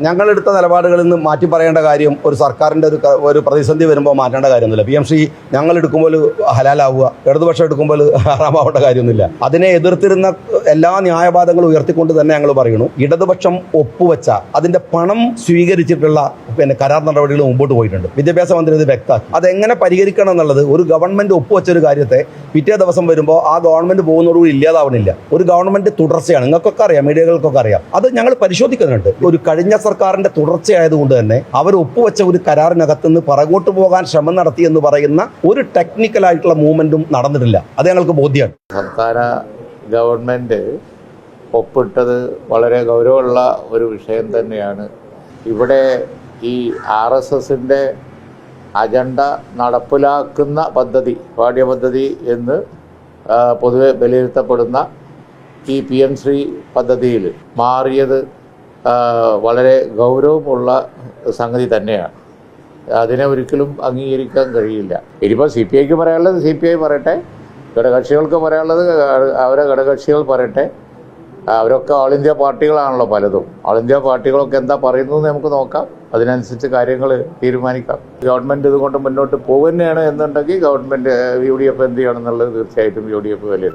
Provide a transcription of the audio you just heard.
ഞങ്ങളെടുത്ത നിലപാടുകളിൽ നിന്ന് മാറ്റി പറയേണ്ട കാര്യം ഒരു സർക്കാരിൻ്റെ ഒരു പ്രതിസന്ധി വരുമ്പോൾ മാറ്റേണ്ട കാര്യമൊന്നുമില്ല. PMC ഞങ്ങൾ എടുക്കുമ്പോൾ ഹലാലാവുക, ഇടതുപക്ഷം എടുക്കുമ്പോൾ ഹറാമാവേണ്ട കാര്യമൊന്നുമില്ല. അതിനെ എതിർത്തിരുന്ന എല്ലാ ന്യായവാദങ്ങളും ഉയർത്തിക്കൊണ്ട് തന്നെ ഞങ്ങൾ പറയുന്നു, ഇടതുപക്ഷം ഒപ്പുവെച്ച അതിൻ്റെ പണം സ്വീകരിച്ചിട്ടുള്ള കരാർ നടപടികൾ മുമ്പോട്ട് പോയിട്ടുണ്ട്. വിദ്യാഭ്യാസ മന്ത്രി ഇത് വ്യക്തമാക്കി. അതെങ്ങനെ പരിഹരിക്കണം എന്നുള്ളത് ഒരു ഗവൺമെൻറ് ഒപ്പുവെച്ച ഒരു കാര്യത്തെ പിറ്റേ ദിവസം വരുമ്പോൾ ആ ഗവൺമെൻറ് പോകുന്നതോടുകൂടി ഇല്ലാതാവണില്ല. ഒരു ഗവൺമെൻറ് തുടർച്ചയാണ്. നിങ്ങൾക്കൊക്കെ അറിയാം, മീഡിയകൾക്കൊക്കെ അറിയാം. അത് ഞങ്ങൾ പരിശോധിക്കുന്നുണ്ട്. ഒരു കഴിഞ്ഞ സർക്കാരിന്റെ തുടർച്ചയായതുകൊണ്ട് തന്നെ അവർ ഒപ്പുവെച്ച ഒരു കരാറിനകത്തുനിന്ന് പുറകോട്ട് പോകാൻ ശ്രമം നടത്തി എന്ന് പറയുന്ന ഒരു ടെക്നിക്കലായിട്ടുള്ള മൂവ്മെന്റും നടന്നിട്ടില്ല. അത് ഞങ്ങൾക്ക് ബോധ്യമാണ്. സംസ്ഥാന ഗവൺമെന്റ് ഒപ്പിട്ടത് വളരെ ഗൗരവമുള്ള ഒരു വിഷയം തന്നെയാണ്. ഇവിടെ ഈ RSSന്റെ അജണ്ട നടപ്പിലാക്കുന്ന പദ്ധതി, പാഠ്യപദ്ധതി എന്ന് പൊതുവെ വിലയിരുത്തപ്പെടുന്ന ഈ PM ശ്രീ പദ്ധതിയിൽ മാറിയത് വളരെ ഗൗരവമുള്ള സംഗതി തന്നെയാണ്. അതിനെ ഒരിക്കലും അംഗീകരിക്കാൻ കഴിയില്ല. ഇനിയിപ്പോൾ CPIക്ക് പറയാനുള്ളത് CPI പറയട്ടെ, ഘടകകക്ഷികൾക്ക് പറയാനുള്ളത് അവരെ ഘടകകക്ഷികൾ പറയട്ടെ. അവരൊക്കെ ഓൾ ഇന്ത്യ പാർട്ടികളാണല്ലോ പലതും. ഓൾ ഇന്ത്യ പാർട്ടികളൊക്കെ എന്താ പറയുന്നത് നമുക്ക് നോക്കാം, അതിനനുസരിച്ച് കാര്യങ്ങൾ തീരുമാനിക്കാം. ഗവൺമെൻറ് ഇതുകൊണ്ട് മുന്നോട്ട് പോകുന്നതാണ് എന്നുണ്ടെങ്കിൽ ഗവൺമെൻറ് UDF എന്ത് ചെയ്യണമെന്നുള്ളത് തീർച്ചയായിട്ടും UDF വിലയിരുത്തും.